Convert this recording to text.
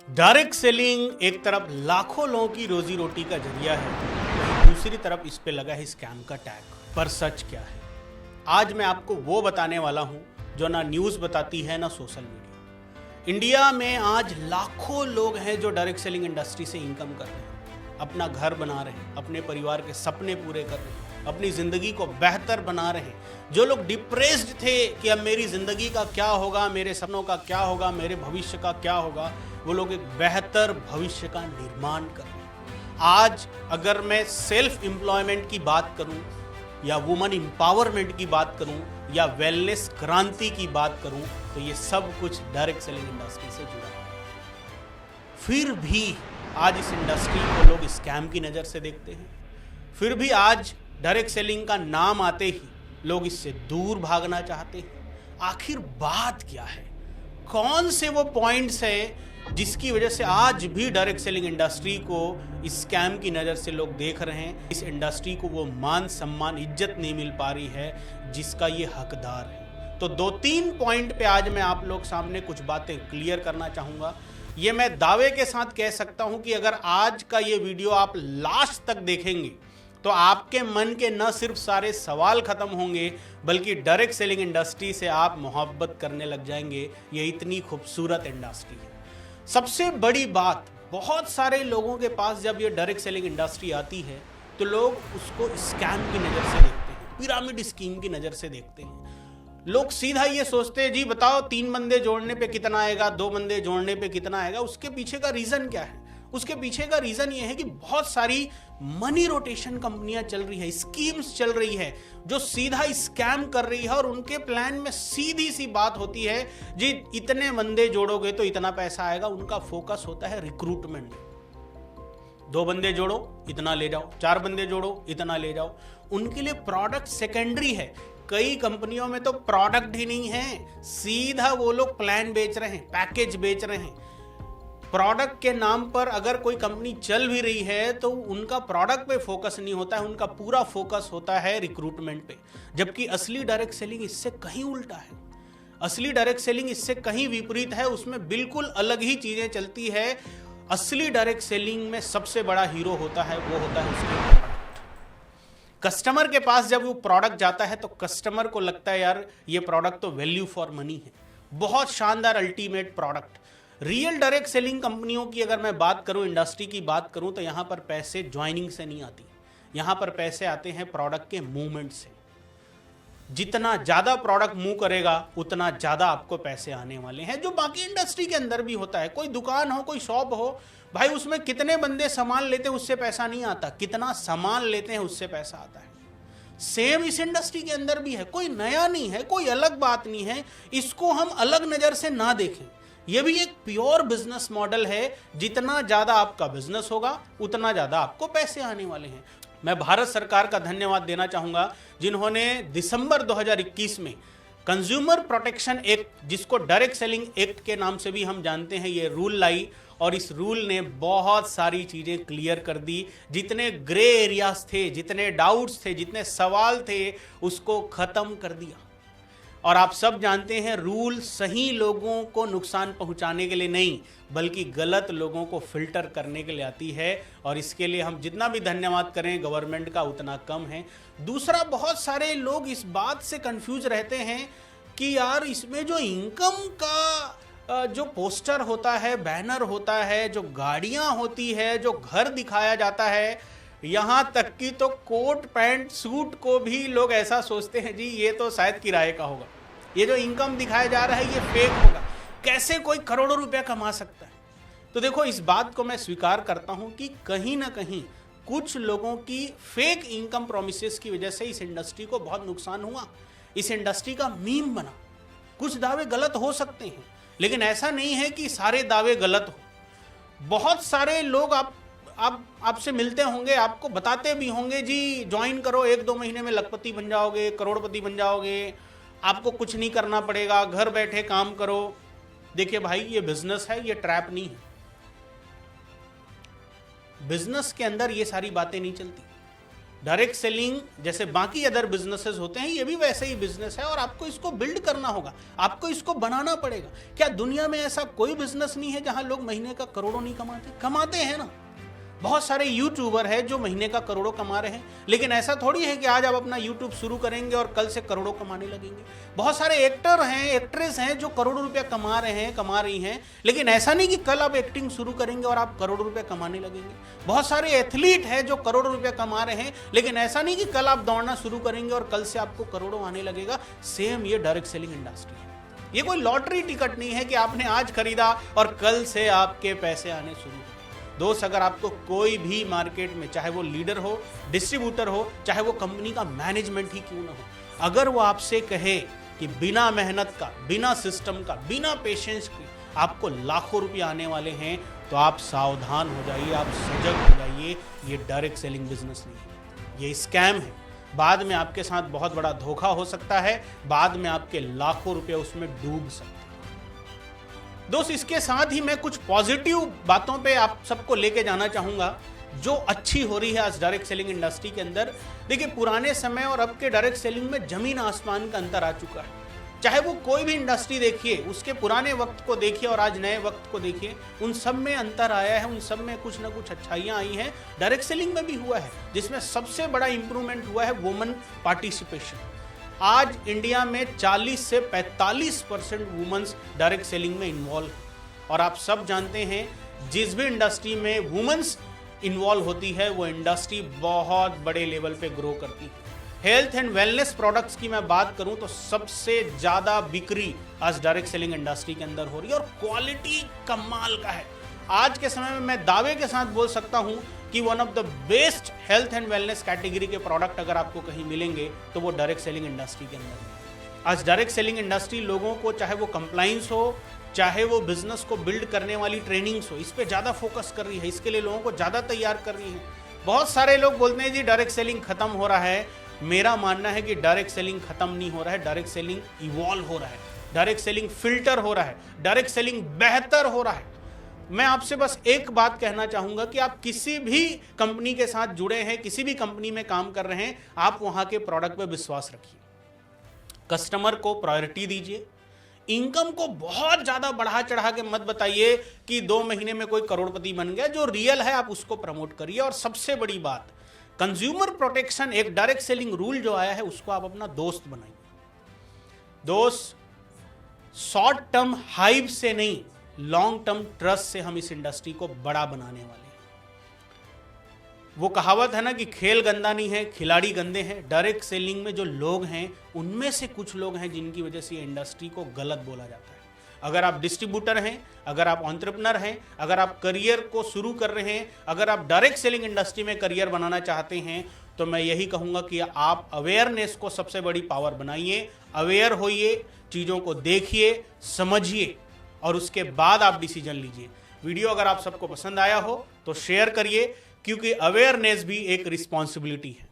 Direct selling एक तरफ लाखों लोगों की रोजी रोटी का जरिया है, वहीं दूसरी तरफ इस पे लगा है स्कैम का टैग। पर सच क्या है, आज मैं आपको वो बताने वाला हूं जो ना न्यूज़ बताती है ना सोशल मीडिया। इंडिया में आज लाखों लोग हैं जो डायरेक्ट सेलिंग इंडस्ट्री से इनकम कर रहे हैं, अपना घर बना रहे हैं, अपने परिवार के सपने पूरे कर रहे हैं, अपनी ज़िंदगी को बेहतर बना रहे हैं। जो लोग डिप्रेस्ड थे कि अब मेरी ज़िंदगी का क्या होगा, मेरे सपनों का क्या होगा, मेरे भविष्य का क्या होगा, वो लोग एक बेहतर भविष्य का निर्माण कर रहे हैं। आज अगर मैं सेल्फ एम्प्लॉयमेंट की बात करूं या वुमन एम्पावरमेंट की बात करूं या वेलनेस क्रांति की बात करूं, तो ये सब कुछ डायरेक्ट सेलिंग इंडस्ट्री से जुड़ा है। फिर भी आज इस इंडस्ट्री को लोग स्कैम की नज़र से देखते हैं। फिर भी आज डायरेक्ट सेलिंग का नाम आते ही लोग इससे दूर भागना चाहते हैं। आखिर बात क्या है? कौन से वो पॉइंट्स हैं जिसकी वजह से आज भी डायरेक्ट सेलिंग इंडस्ट्री को स्कैम की नज़र से लोग देख रहे हैं? इस इंडस्ट्री को वो मान सम्मान इज्जत नहीं मिल पा रही है जिसका ये हकदार है। तो 2-3 पॉइंट पे आज मैं आप लोग सामने कुछ बातें क्लियर करना चाहूँगा। ये मैं दावे के साथ कह सकता हूँ कि अगर आज का ये वीडियो आप लास्ट तक देखेंगे तो आपके मन के न सिर्फ सारे सवाल खत्म होंगे, बल्कि डायरेक्ट सेलिंग इंडस्ट्री से आप मोहब्बत करने लग जाएंगे। ये इतनी खूबसूरत इंडस्ट्री है। सबसे बड़ी बात, बहुत सारे लोगों के पास जब ये डायरेक्ट सेलिंग इंडस्ट्री आती है तो लोग उसको स्कैम की नज़र से देखते हैं, पिरामिड स्कीम की नज़र से देखते हैं। लोग सीधा ये सोचते हैं, जी बताओ 3 बंदे जोड़ने पे कितना आएगा, 2 बंदे जोड़ने पे कितना आएगा। उसके पीछे का रीज़न क्या है? उसके पीछे का रीज़न ये है कि बहुत सारी मनी रोटेशन कंपनियां चल रही है, स्कीम्स चल रही है जो सीधा स्कैम कर रही है। और उनके प्लान में सीधी सी बात होती है, जी इतने बंदे जोड़ोगे तो इतना पैसा आएगा। उनका फोकस होता है रिक्रूटमेंट। 2 बंदे जोड़ो इतना ले जाओ, 4 बंदे जोड़ो इतना ले जाओ। उनके लिए प्रोडक्ट सेकेंडरी है। कई कंपनियों में तो प्रोडक्ट ही नहीं है, सीधा वो लोग प्लान बेच रहे हैं, पैकेज बेच रहे हैं। प्रोडक्ट के नाम पर अगर कोई कंपनी चल भी रही है तो उनका प्रोडक्ट पे फोकस नहीं होता है, उनका पूरा फोकस होता है रिक्रूटमेंट पे। जबकि असली डायरेक्ट सेलिंग इससे कहीं उल्टा है। असली डायरेक्ट सेलिंग इससे कहीं विपरीत है, उसमें बिल्कुल अलग ही चीजें चलती है। असली डायरेक्ट सेलिंग में सबसे बड़ा हीरो होता है, वो होता है उसके प्रोडक्ट। कस्टमर के पास जब वो प्रोडक्ट जाता है तो कस्टमर को लगता है यार ये प्रोडक्ट तो वैल्यू फॉर मनी है, बहुत शानदार ultimate product. Real direct selling कंपनियों की अगर मैं बात करूं, इंडस्ट्री की बात करूं, तो यहां पर पैसे ज्वाइनिंग से नहीं आती, यहां पर पैसे आते हैं प्रोडक्ट के मूवमेंट से। जितना ज़्यादा प्रोडक्ट मूव करेगा उतना ज़्यादा आपको पैसे आने वाले हैं, जो बाकी इंडस्ट्री के अंदर भी होता है। कोई दुकान हो, कोई शॉप हो, भाई उसमें कितने बंदे सामान लेते हैं उससे पैसा नहीं आता, कितना सामान लेते हैं उससे पैसा आता है। सेम इस इंडस्ट्री के अंदर भी है, कोई नया नहीं है, कोई अलग बात नहीं है। इसको हम अलग नज़र से ना देखें। यह भी एक प्योर बिजनेस मॉडल है। जितना ज़्यादा आपका बिजनेस होगा उतना ज़्यादा आपको पैसे आने वाले हैं। मैं भारत सरकार का धन्यवाद देना चाहूँगा जिन्होंने दिसंबर 2021 में कंज्यूमर प्रोटेक्शन एक्ट, जिसको डायरेक्ट सेलिंग एक्ट के नाम से भी हम जानते हैं, ये रूल लाई। और इस रूल ने बहुत सारी चीज़ें क्लियर कर दी। जितने ग्रे एरियाज थे, जितने डाउट्स थे, जितने सवाल थे, उसको ख़त्म कर दिया। और आप सब जानते हैं, रूल सही लोगों को नुकसान पहुंचाने के लिए नहीं, बल्कि गलत लोगों को फिल्टर करने के लिए आती है। और इसके लिए हम जितना भी धन्यवाद करें गवर्नमेंट का उतना कम है। दूसरा, बहुत सारे लोग इस बात से कंफ्यूज रहते हैं कि यार इसमें जो इनकम का जो पोस्टर होता है, बैनर होता है, जो गाड़ियां होती है, जो घर दिखाया जाता है, यहाँ तक कि तो कोट पैंट सूट को भी लोग ऐसा सोचते हैं, जी ये तो शायद किराए का होगा, ये जो इनकम दिखाया जा रहा है ये फेक होगा, कैसे कोई करोड़ों रुपया कमा सकता है। तो देखो, इस बात को मैं स्वीकार करता हूँ कि कहीं ना कहीं कुछ लोगों की फेक इनकम प्रोमिसेस की वजह से इस इंडस्ट्री को बहुत नुकसान हुआ, इस इंडस्ट्री का मीम बना। कुछ दावे गलत हो सकते हैं, लेकिन ऐसा नहीं है कि सारे दावे गलत हो। बहुत सारे लोग आपसे मिलते होंगे, आपको बताते भी होंगे, जी ज्वाइन करो, 1-2 महीने में लखपति बन जाओगे, करोड़पति बन जाओगे, आपको कुछ नहीं करना पड़ेगा, घर बैठे काम करो। देखिए भाई, ये बिजनेस है, ये ट्रैप नहीं है। बिजनेस के अंदर ये सारी बातें नहीं चलती। डायरेक्ट सेलिंग जैसे बाकी अदर बिजनेसेस होते हैं, ये भी वैसे ही बिजनेस है और आपको इसको बिल्ड करना होगा, आपको इसको बनाना पड़ेगा। क्या दुनिया में ऐसा कोई बिजनेस नहीं है जहां लोग महीने का करोड़ों नहीं कमाते? कमाते हैं ना। बहुत सारे यूट्यूबर हैं जो महीने का करोड़ों कमा रहे हैं, लेकिन ऐसा थोड़ी है कि आज आप अपना यूट्यूब शुरू करेंगे और कल से करोड़ों कमाने लगेंगे। बहुत सारे एक्टर हैं, एक्ट्रेस हैं जो करोड़ों रुपया कमा रहे हैं, कमा रही हैं, लेकिन ऐसा नहीं कि कल आप एक्टिंग शुरू करेंगे और आप करोड़ों रुपया कमाने लगेंगे। बहुत सारे एथलीट हैं जो करोड़ों रुपया कमा रहे हैं, लेकिन ऐसा नहीं कि कल आप दौड़ना शुरू करेंगे और कल से आपको करोड़ों आने लगेगा। सेम ये डायरेक्ट सेलिंग इंडस्ट्री है। ये कोई लॉटरी टिकट नहीं है कि आपने आज खरीदा और कल से आपके पैसे आने शुरू। दोस्त, अगर आपको कोई भी मार्केट में, चाहे वो लीडर हो, डिस्ट्रीब्यूटर हो, चाहे वो कंपनी का मैनेजमेंट ही क्यों ना हो, अगर वो आपसे कहे कि बिना मेहनत का, बिना सिस्टम का, बिना पेशेंस के आपको लाखों रुपए आने वाले हैं, तो आप सावधान हो जाइए, आप सजग हो जाइए। ये डायरेक्ट सेलिंग बिजनेस नहीं है, ये स्कैम है। बाद में आपके साथ बहुत बड़ा धोखा हो सकता है, बाद में आपके लाखों रुपए उसमें डूब सकते हैं। दोस्त, इसके साथ ही मैं कुछ पॉजिटिव बातों पे आप सबको लेके जाना चाहूंगा जो अच्छी हो रही है आज डायरेक्ट सेलिंग इंडस्ट्री के अंदर। देखिए, पुराने समय और अब के डायरेक्ट सेलिंग में जमीन आसमान का अंतर आ चुका है। चाहे वो कोई भी इंडस्ट्री देखिए, उसके पुराने वक्त को देखिए और आज नए वक्त को देखिए, उन सब में अंतर आया है, उन सब में कुछ ना कुछ अच्छाइयाँ आई हैं। डायरेक्ट सेलिंग में भी हुआ है, जिसमें सबसे बड़ा इंप्रूवमेंट हुआ है वुमेन पार्टिसिपेशन। आज इंडिया में 40 से 45% वुमेन्स डायरेक्ट सेलिंग में इन्वॉल्व है। और आप सब जानते हैं, जिस भी इंडस्ट्री में वुमेन्स इन्वॉल्व होती है वो इंडस्ट्री बहुत बड़े लेवल पे ग्रो करती है। हेल्थ एंड वेलनेस प्रोडक्ट्स की मैं बात करूं तो सबसे ज़्यादा बिक्री आज डायरेक्ट सेलिंग इंडस्ट्री के अंदर हो रही है और क्वालिटी कमाल का है। आज के समय में मैं दावे के साथ बोल सकता हूं कि one of the best health and wellness category के प्रोडक्ट अगर आपको कहीं मिलेंगे तो वो डायरेक्ट सेलिंग इंडस्ट्री के अंदर है। आज डायरेक्ट सेलिंग इंडस्ट्री लोगों को, चाहे वो कंप्लाइंस हो, चाहे वो बिजनेस को बिल्ड करने वाली ट्रेनिंग्स हो, इस पे ज़्यादा फोकस कर रही है, इसके लिए लोगों को ज़्यादा तैयार कर रही है। बहुत सारे लोग बोलते हैं जी डायरेक्ट सेलिंग खत्म हो रहा है। मेरा मानना है कि डायरेक्ट सेलिंग खत्म नहीं हो रहा है, डायरेक्ट सेलिंग इवॉल्व हो रहा है, डायरेक्ट सेलिंग फिल्टर हो रहा है, डायरेक्ट सेलिंग बेहतर हो रहा है। मैं आपसे बस एक बात कहना चाहूंगा कि आप किसी भी कंपनी के साथ जुड़े हैं, किसी भी कंपनी में काम कर रहे हैं, आप वहां के प्रोडक्ट पे विश्वास रखिए, कस्टमर को प्रायोरिटी दीजिए, इनकम को बहुत ज्यादा बढ़ा चढ़ा के मत बताइए कि 2 महीने में कोई करोड़पति बन गया। जो रियल है आप उसको प्रमोट करिए। और सबसे बड़ी बात, कंज्यूमर प्रोटेक्शन, एक डायरेक्ट सेलिंग रूल जो आया है उसको आप अपना दोस्त बनाइए। दोस्त, शॉर्ट टर्म हाइप से नहीं, लॉन्ग टर्म ट्रस्ट से हम इस इंडस्ट्री को बड़ा बनाने वाले हैं। वो कहावत है ना कि खेल गंदा नहीं है, खिलाड़ी गंदे हैं। डायरेक्ट सेलिंग में जो लोग हैं उनमें से कुछ लोग हैं जिनकी वजह से ये इंडस्ट्री को गलत बोला जाता है। अगर आप डिस्ट्रीब्यूटर हैं, अगर आप एंटरप्रेन्योर हैं, अगर आप करियर को शुरू कर रहे हैं, अगर आप डायरेक्ट सेलिंग इंडस्ट्री में करियर बनाना चाहते हैं, तो मैं यही कहूँगा कि आप अवेयरनेस को सबसे बड़ी पावर बनाइए। अवेयर होइए, चीज़ों को देखिए, समझिए और उसके बाद आप डिसीजन लीजिए। वीडियो अगर आप सबको पसंद आया हो तो शेयर करिए, क्योंकि अवेयरनेस भी एक रिस्पॉन्सिबिलिटी है।